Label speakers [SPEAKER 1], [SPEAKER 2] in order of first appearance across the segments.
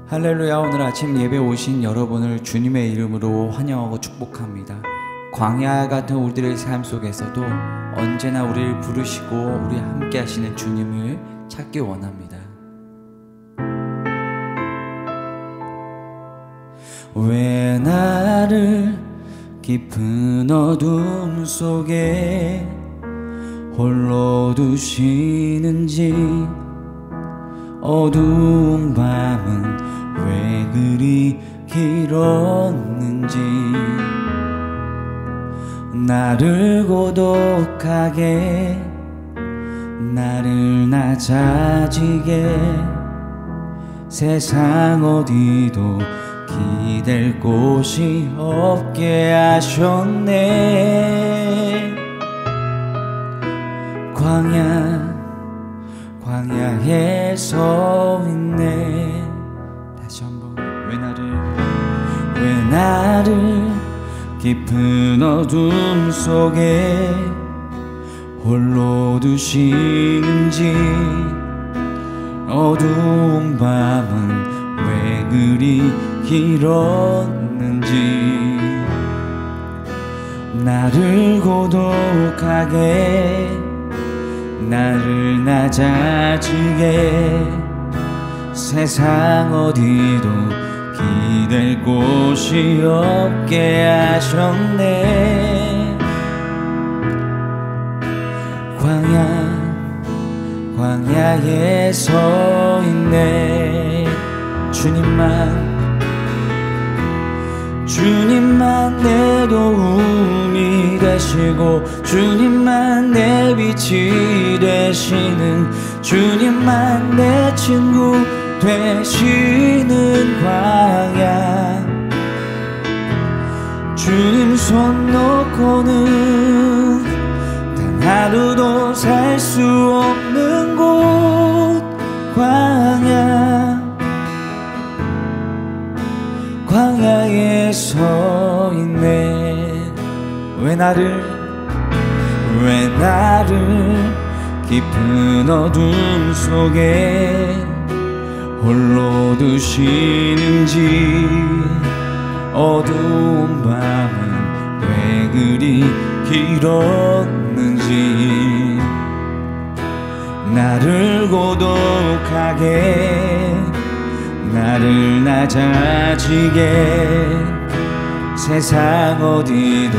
[SPEAKER 1] 할렐루야. 오늘 아침 예배 오신 여러분을 주님의 이름으로 환영하고 축복합니다. 광야 같은 우리들의 삶 속에서도 언제나 우리를 부르시고 우리 함께 하시는 주님을 찾기 원합니다. 왜 나를 깊은 어둠 속에 홀로 두시는지, 어두운 밤은 왜 그리 길었는지, 나를 고독하게, 나를 낮아지게, 세상 어디도 기댈 곳이 없게 하셨네. 광야에 서 있네. 다시 한번. 왜 나를 깊은 어둠 속에 홀로 두시는지, 어두운 밤은 왜 그리 길었는지, 나를 고독하게, 나를 낮아지게, 세상 어디도 기댈 곳이 없게 하셨네. 광야에 서 있네. 주님만 내 도움이 되시고, 주님만 내 빛이 되시는, 주님만 내 친구 되시는 광야. 주님 손 놓고는 단 하루도 살 수 없는 곳, 광야에 서 있네. 왜 나를 깊은 어둠 속에 홀로 두시는지, 어두운 밤은 왜 그리 길었는지, 나를 고독하게, 나를 낮아지게, 세상 어디도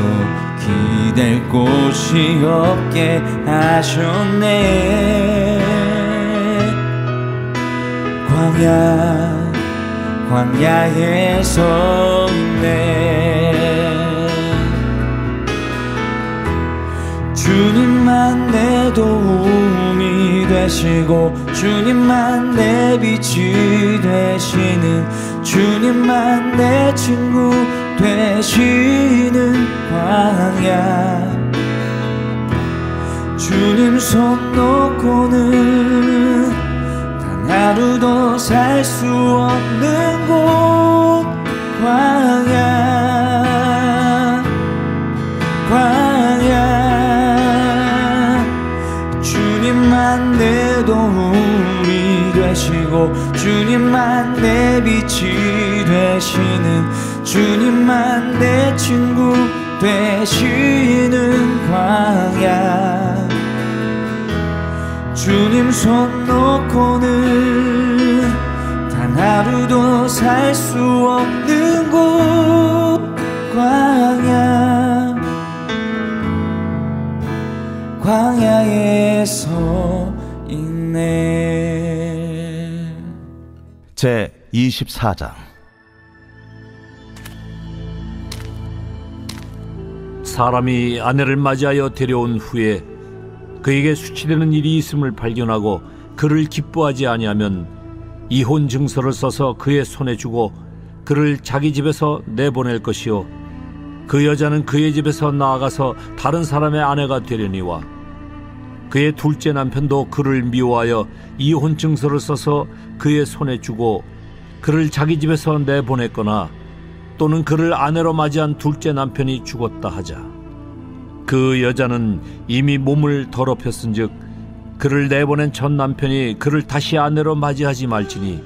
[SPEAKER 1] 기댈 곳이 없게 하셨네. 광야에 서 있네. 주님만 내 도움이 되시고, 주님만 내 빛이 되시는, 주님만 내 친구 되시는 광야. 주님 손 놓고는 단 하루도 살 수 없는 곳, 광야. 주님만 내 도움이 되시고, 주님만 내 빛이 되시는, 주님만 내 친구 되시는 광야. 주님 손 놓고는 단 하루도 살 수 없는 곳, 광야에 서 있네.
[SPEAKER 2] 제 24장.
[SPEAKER 3] 사람이 아내를 맞이하여 데려온 후에 그에게 수치되는 일이 있음을 발견하고 그를 기뻐하지 아니하면 이혼 증서를 써서 그의 손에 주고 그를 자기 집에서 내보낼 것이요, 그 여자는 그의 집에서 나아가서 다른 사람의 아내가 되려니와, 그의 둘째 남편도 그를 미워하여 이혼 증서를 써서 그의 손에 주고 그를 자기 집에서 내보냈거나, 또는 그를 아내로 맞이한 둘째 남편이 죽었다 하자, 그 여자는 이미 몸을 더럽혔은즉 그를 내보낸 첫 남편이 그를 다시 아내로 맞이하지 말지니,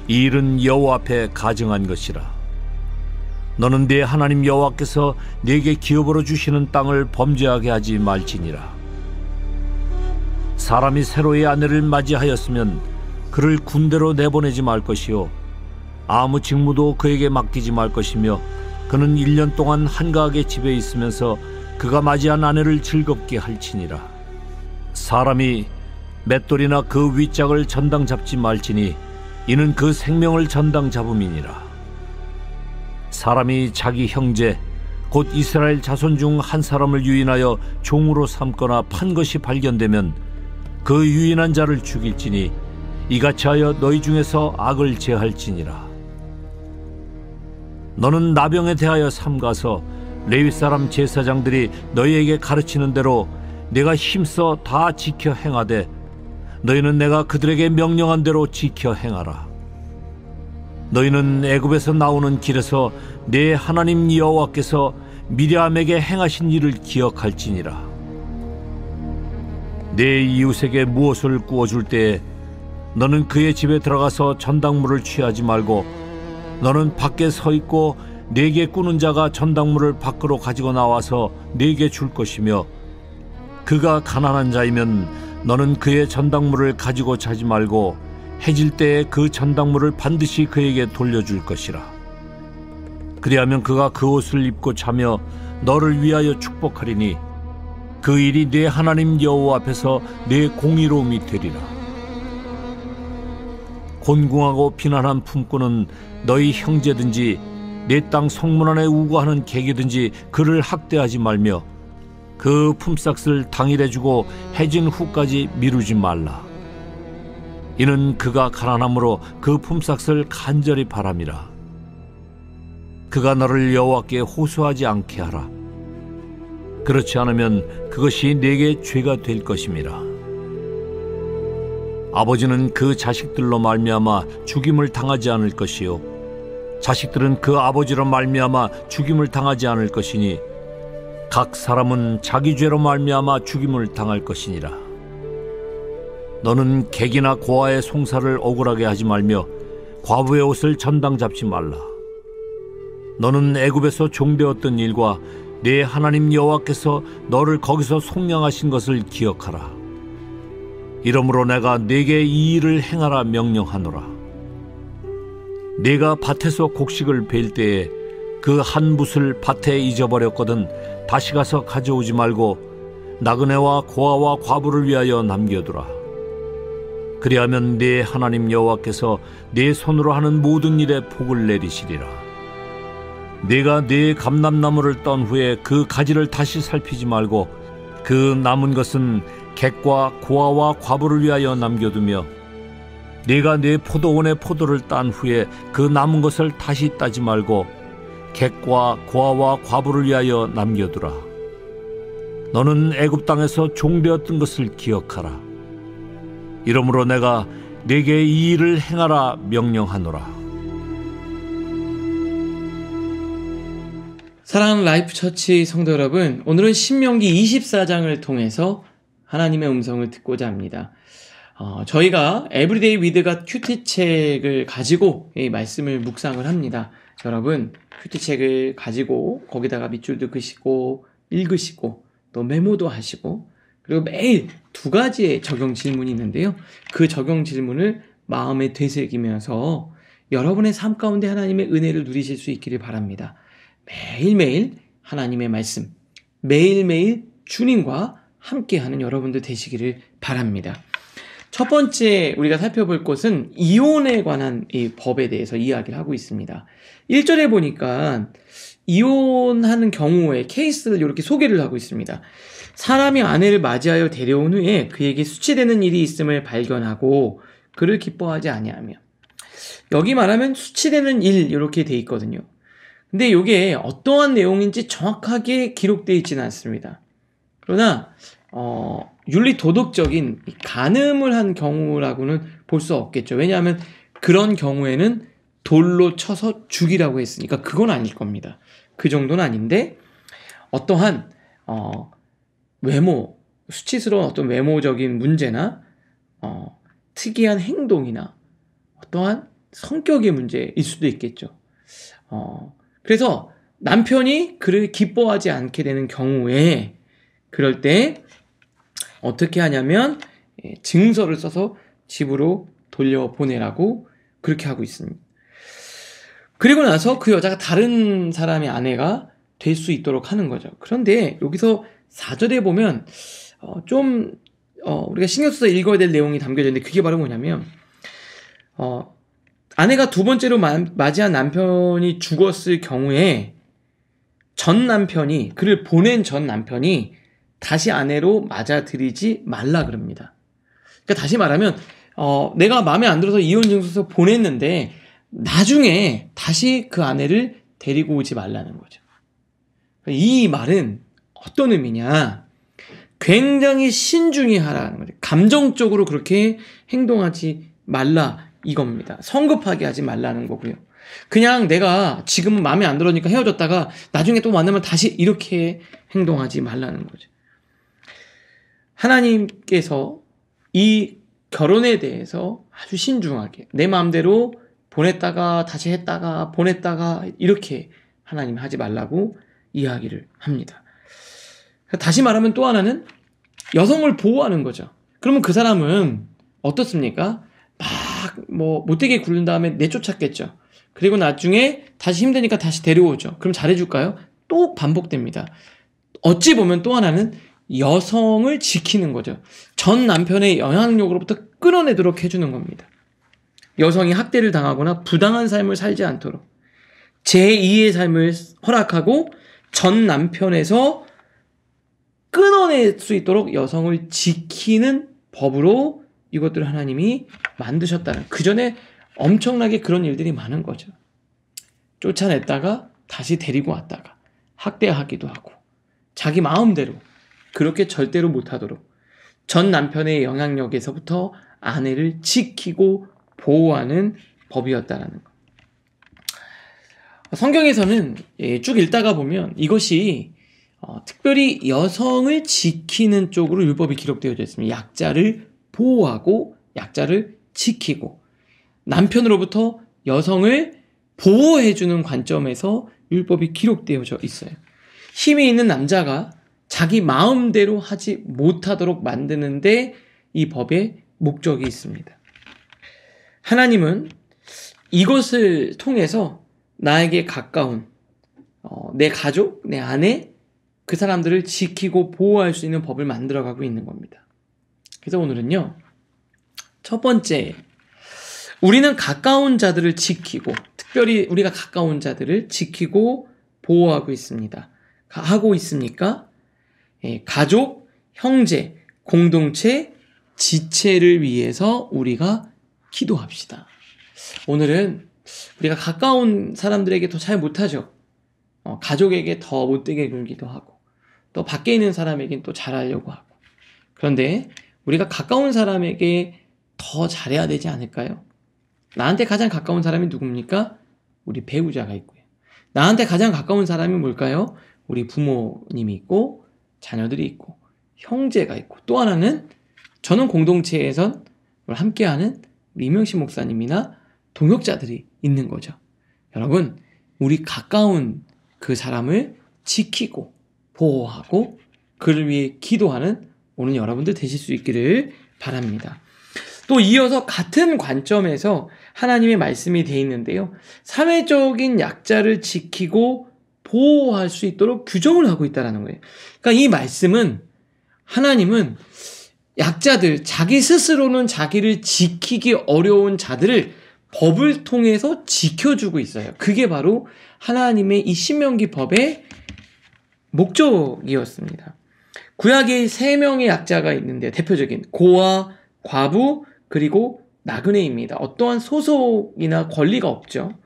[SPEAKER 3] 이 일은 여호와 앞에 가증한 것이라. 너는 네 하나님 여호와께서 네게 기업으로 주시는 땅을 범죄하게 하지 말지니라. 사람이 새로의 아내를 맞이하였으면 그를 군대로 내보내지 말 것이요 아무 직무도 그에게 맡기지 말 것이며 그는 1년 동안 한가하게 집에 있으면서 그가 맞이한 아내를 즐겁게 할지니라. 사람이 맷돌이나 그 윗짝을 전당 잡지 말지니 이는 그 생명을 전당 잡음이니라. 사람이 자기 형제 곧 이스라엘 자손 중 한 사람을 유인하여 종으로 삼거나 판 것이 발견되면 그 유인한 자를 죽일지니 이같이 하여 너희 중에서 악을 제할지니라. 너는 나병에 대하여 삼가서 레위 사람 제사장들이 너희에게 가르치는 대로 내가 힘써 다 지켜 행하되 너희는 내가 그들에게 명령한 대로 지켜 행하라. 너희는 애굽에서 나오는 길에서 내 하나님 여호와께서 미리암에게 행하신 일을 기억할지니라. 내 이웃에게 무엇을 구워줄 때에 너는 그의 집에 들어가서 전당물을 취하지 말고 너는 밖에 서 있고 네게 꾸는 자가 전당물을 밖으로 가지고 나와서 네게 줄 것이며 그가 가난한 자이면 너는 그의 전당물을 가지고 자지 말고 해질 때에 그 전당물을 반드시 그에게 돌려줄 것이라. 그리하면 그가 그 옷을 입고 자며 너를 위하여 축복하리니 그 일이 네 하나님 여호와 앞에서 네 공의로움이 되리라. 곤궁하고 비난한 품꾼은 너희 형제든지 내 땅 성문 안에 우거하는 객이든지 그를 학대하지 말며 그 품삯을 당일에 주고 해진 후까지 미루지 말라. 이는 그가 가난함으로 그 품삯을 간절히 바람이라. 그가 너를 여호와께 호소하지 않게 하라. 그렇지 않으면 그것이 네게 죄가 될 것임이라. 아버지는 그 자식들로 말미암아 죽임을 당하지 않을 것이요 자식들은 그 아버지로 말미암아 죽임을 당하지 않을 것이니 각 사람은 자기 죄로 말미암아 죽임을 당할 것이니라. 너는 객이나 고아의 송사를 억울하게 하지 말며 과부의 옷을 전당 잡지 말라. 너는 애굽에서 종되었던 일과 네 하나님 여호와께서 너를 거기서 속량하신 것을 기억하라. 이러므로 내가 네게 이 일을 행하라 명령하노라. 네가 밭에서 곡식을 벨 때에 그 한 붓을 밭에 잊어버렸거든 다시 가서 가져오지 말고 나그네와 고아와 과부를 위하여 남겨두라. 그리하면 네 하나님 여호와께서 네 손으로 하는 모든 일에 복을 내리시리라. 네가 네 감람나무를 떤 후에 그 가지를 다시 살피지 말고 그 남은 것은 객과 고아와 과부를 위하여 남겨두며 네가 네 포도원의 포도를 딴 후에 그 남은 것을 다시 따지 말고 객과 고아와 과부를 위하여 남겨두라. 너는 애굽 땅에서 종되었던 것을 기억하라. 이러므로 내가 네게 이 일을 행하라 명령하노라.
[SPEAKER 4] 사랑하는 라이프처치 성도 여러분, 오늘은 신명기 24장을 통해서 하나님의 음성을 듣고자 합니다. 저희가 에브리데이 위드 갓 큐티 책을 가지고 이 말씀을 묵상을 합니다. 여러분, 큐티 책을 가지고 거기다가 밑줄도 그시고 읽으시고 또 메모도 하시고 그리고 매일 2가지의 적용 질문이 있는데요. 그 적용 질문을 마음에 되새기면서 여러분의 삶 가운데 하나님의 은혜를 누리실 수 있기를 바랍니다. 매일매일 하나님의 말씀, 매일매일 주님과 함께하는 여러분들 되시기를 바랍니다. 첫 번째 우리가 살펴볼 것은 이혼에 관한 이 법에 대해서 이야기를 하고 있습니다. 1절에 보니까 이혼하는 경우의 케이스를 이렇게 소개를 하고 있습니다. 사람이 아내를 맞이하여 데려온 후에 그에게 수치되는 일이 있음을 발견하고 그를 기뻐하지 아니하며, 여기 말하면 수치되는 일 이렇게 돼 있거든요. 근데 이게 어떠한 내용인지 정확하게 기록되어 있지는 않습니다. 그러나 윤리 도덕적인 간음을 한 경우라고는 볼 수 없겠죠. 왜냐하면 그런 경우에는 돌로 쳐서 죽이라고 했으니까 그건 아닐 겁니다. 그 정도는 아닌데 어떠한 외모, 수치스러운 어떤 외모적인 문제나 특이한 행동이나 어떠한 성격의 문제일 수도 있겠죠. 그래서 남편이 그를 기뻐하지 않게 되는 경우에 그럴 때 어떻게 하냐면 증서를 써서 집으로 돌려보내라고 그렇게 하고 있습니다. 그리고 나서 그 여자가 다른 사람의 아내가 될 수 있도록 하는 거죠. 그런데 여기서 4절에 보면 우리가 신경 써서 읽어야 될 내용이 담겨져 있는데 그게 바로 뭐냐면 아내가 두 번째로 맞이한 남편이 죽었을 경우에 그를 보낸 전 남편이 다시 아내로 맞아들이지 말라 그럽니다. 그러니까 다시 말하면 내가 마음에 안 들어서 이혼 증서서 보냈는데 나중에 다시 그 아내를 데리고 오지 말라는 거죠. 이 말은 어떤 의미냐? 굉장히 신중히 하라는 거죠. 감정적으로 그렇게 행동하지 말라 이겁니다. 성급하게 하지 말라는 거고요. 그냥 내가 지금은 마음에 안 들으니까 헤어졌다가 나중에 또 만나면 다시 이렇게 행동하지 말라는 거죠. 하나님께서 이 결혼에 대해서 아주 신중하게 내 마음대로 보냈다가 다시 했다가 보냈다가 이렇게 하나님 하지 말라고 이야기를 합니다. 다시 말하면 또 하나는 여성을 보호하는 거죠. 그러면 그 사람은 어떻습니까? 막 못되게 굴른 다음에 내쫓았겠죠. 그리고 나중에 다시 힘드니까 다시 데려오죠. 그럼 잘해줄까요? 또 반복됩니다. 어찌 보면 또 하나는 여성을 지키는 거죠. 전 남편의 영향력으로부터 끊어내도록 해주는 겁니다. 여성이 학대를 당하거나 부당한 삶을 살지 않도록 제2의 삶을 허락하고 전 남편에서 끊어낼 수 있도록 여성을 지키는 법으로 이것들을 하나님이 만드셨다는, 그 전에 엄청나게 그런 일들이 많은 거죠. 쫓아냈다가 다시 데리고 왔다가 학대하기도 하고 자기 마음대로 그렇게 절대로 못하도록 전 남편의 영향력에서부터 아내를 지키고 보호하는 법이었다라는 것. 성경에서는 쭉 읽다가 보면 이것이 특별히 여성을 지키는 쪽으로 율법이 기록되어져 있습니다. 약자를 보호하고 약자를 지키고 남편으로부터 여성을 보호해주는 관점에서 율법이 기록되어져 있어요. 힘이 있는 남자가 자기 마음대로 하지 못하도록 만드는데 이 법의 목적이 있습니다. 하나님은 이것을 통해서 나에게 가까운 내 가족, 내 아내, 그 사람들을 지키고 보호할 수 있는 법을 만들어가고 있는 겁니다. 그래서 오늘은요, 첫 번째, 우리는 가까운 자들을 지키고, 특별히 우리가 가까운 자들을 지키고 보호하고 있습니다. 하고 있습니까? 가족, 형제, 공동체, 지체를 위해서 우리가 기도합시다. 오늘은 우리가 가까운 사람들에게 더 잘 못하죠. 가족에게 더 못되게 굴기도 하고, 또 밖에 있는 사람에겐 또 잘하려고 하고. 그런데 우리가 가까운 사람에게 더 잘해야 되지 않을까요? 나한테 가장 가까운 사람이 누굽니까? 우리 배우자가 있고요. 나한테 가장 가까운 사람이 뭘까요? 우리 부모님이 있고 자녀들이 있고 형제가 있고, 또 하나는 저는 공동체에서 함께하는 우리 이명식 목사님이나 동역자들이 있는 거죠. 여러분, 우리 가까운 그 사람을 지키고 보호하고 그를 위해 기도하는 오늘 여러분들 되실 수 있기를 바랍니다. 또 이어서 같은 관점에서 하나님의 말씀이 되어 있는데요, 사회적인 약자를 지키고 보호할 수 있도록 규정을 하고 있다는 거예요. 그러니까 이 말씀은, 하나님은 약자들, 자기 스스로는 자기를 지키기 어려운 자들을 법을 통해서 지켜주고 있어요. 그게 바로 하나님의 이 신명기 법의 목적이었습니다. 구약에 3명의 약자가 있는데, 대표적인 고아, 과부, 그리고 나그네입니다. 어떠한 소속이나 권리가 없죠.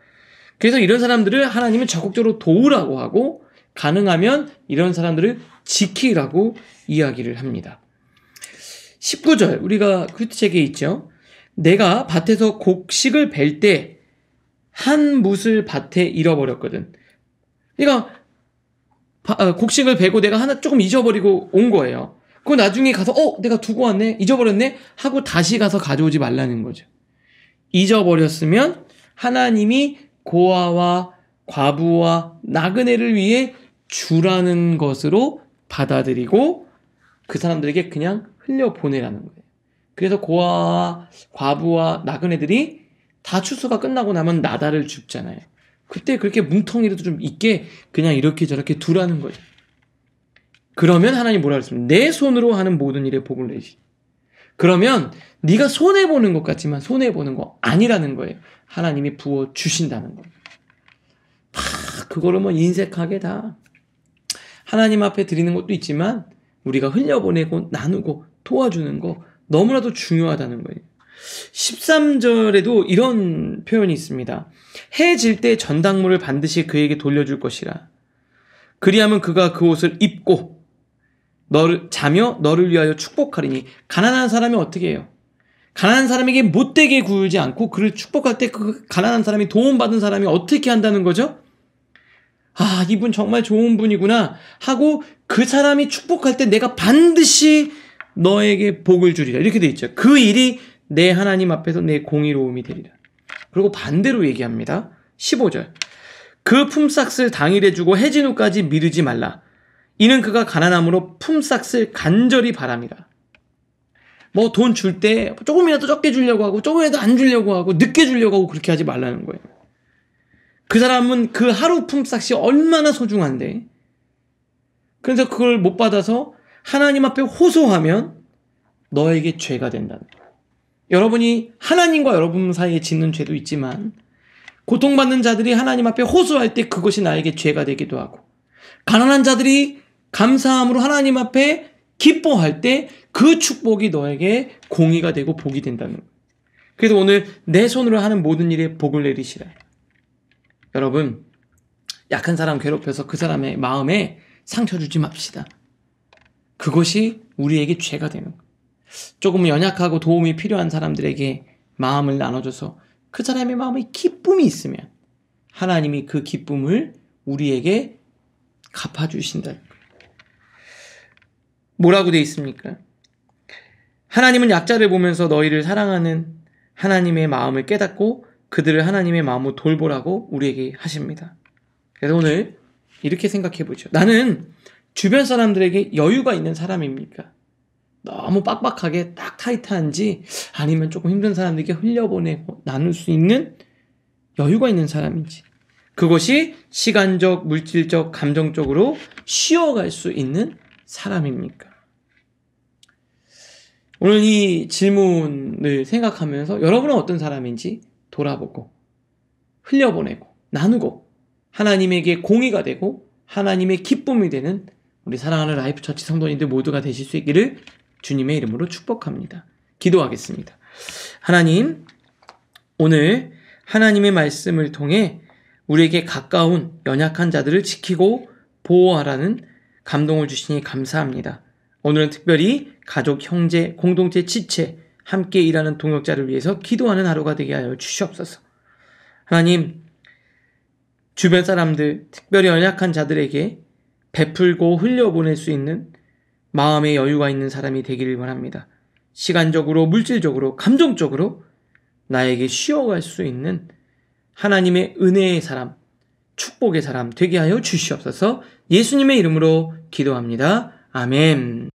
[SPEAKER 4] 그래서 이런 사람들을 하나님은 적극적으로 도우라고 하고, 가능하면 이런 사람들을 지키라고 이야기를 합니다. 19절, 우리가 큐티책에 있죠. 내가 밭에서 곡식을 벨 때 한 뭇을 밭에 잃어버렸거든. 그러니까 곡식을 베고 내가 하나 조금 잊어버리고 온 거예요. 그거 나중에 가서 내가 두고 왔네, 잊어버렸네 하고 다시 가서 가져오지 말라는 거죠. 잊어버렸으면 하나님이 고아와 과부와 나그네를 위해 주라는 것으로 받아들이고 그 사람들에게 그냥 흘려보내라는 거예요. 그래서 고아와 과부와 나그네들이 다 추수가 끝나고 나면 나달을 줍잖아요. 그때 그렇게 뭉텅이라도 좀 있게 그냥 이렇게 저렇게 두라는 거죠. 그러면 하나님 뭐라 그랬습니까? 내 손으로 하는 모든 일에 복을 내시. 그러면 네가 손해보는 것 같지만 손해보는 거 아니라는 거예요. 하나님이 부어주신다는 거예요. 다 그거를 뭐 인색하게 다 하나님 앞에 드리는 것도 있지만 우리가 흘려보내고 나누고 도와주는 거 너무나도 중요하다는 거예요. 13절에도 이런 표현이 있습니다. 해 질 때 전당물을 반드시 그에게 돌려줄 것이라. 그리하면 그가 그 옷을 입고 자며 너를 위하여 축복하리니. 가난한 사람이 어떻게 해요? 가난한 사람에게 못되게 굴지 않고 그를 축복할 때 그 가난한 사람이 도움받은 사람이 어떻게 한다는 거죠? 아, 이분 정말 좋은 분이구나 하고 그 사람이 축복할 때 내가 반드시 너에게 복을 주리라. 이렇게 돼 있죠. 그 일이 내 하나님 앞에서 내 공의로움이 되리라. 그리고 반대로 얘기합니다. 15절. 그 품삯을 당일에 주고 해진 후까지 미루지 말라. 이는 그가 가난함으로 품삯을 간절히 바랍니다. 뭐 돈 줄 때 조금이라도 적게 주려고 하고 조금이라도 안 주려고 하고 늦게 주려고 하고 그렇게 하지 말라는 거예요. 그 사람은 그 하루 품삯이 얼마나 소중한데 그래서 그걸 못 받아서 하나님 앞에 호소하면 너에게 죄가 된다는 거예요. 여러분이 하나님과 여러분 사이에 짓는 죄도 있지만 고통받는 자들이 하나님 앞에 호소할 때 그것이 나에게 죄가 되기도 하고 가난한 자들이 감사함으로 하나님 앞에 기뻐할 때 그 축복이 너에게 공의가 되고 복이 된다는 거예요. 그래서 오늘 내 손으로 하는 모든 일에 복을 내리시라. 여러분, 약한 사람 괴롭혀서 그 사람의 마음에 상처 주지 맙시다. 그것이 우리에게 죄가 되는 거예요. 조금 연약하고 도움이 필요한 사람들에게 마음을 나눠줘서 그 사람의 마음에 기쁨이 있으면 하나님이 그 기쁨을 우리에게 갚아주신다. 뭐라고 되어 있습니까? 하나님은 약자를 보면서 너희를 사랑하는 하나님의 마음을 깨닫고 그들을 하나님의 마음으로 돌보라고 우리에게 하십니다. 그래서 오늘 이렇게 생각해 보죠. 나는 주변 사람들에게 여유가 있는 사람입니까? 너무 빡빡하게 딱 타이트한지 아니면 조금 힘든 사람들에게 흘려보내고 나눌 수 있는 여유가 있는 사람인지 그것이 시간적, 물질적, 감정적으로 쉬어갈 수 있는 사람입니까? 오늘 이 질문을 생각하면서 여러분은 어떤 사람인지 돌아보고 흘려보내고 나누고 하나님에게 공의가 되고 하나님의 기쁨이 되는 우리 사랑하는 라이프 처치 성도님들 모두가 되실 수 있기를 주님의 이름으로 축복합니다. 기도하겠습니다. 하나님, 오늘 하나님의 말씀을 통해 우리에게 가까운 연약한 자들을 지키고 보호하라는 감동을 주시니 감사합니다. 오늘은 특별히 가족, 형제, 공동체, 지체, 함께 일하는 동역자를 위해서 기도하는 하루가 되게 하여 주시옵소서. 하나님, 주변 사람들, 특별히 연약한 자들에게 베풀고 흘려보낼 수 있는 마음의 여유가 있는 사람이 되기를 원합니다. 시간적으로, 물질적으로, 감정적으로 나에게 쉬어갈 수 있는 하나님의 은혜의 사람, 축복의 사람 되게 하여 주시옵소서. 예수님의 이름으로 기도합니다. 아멘.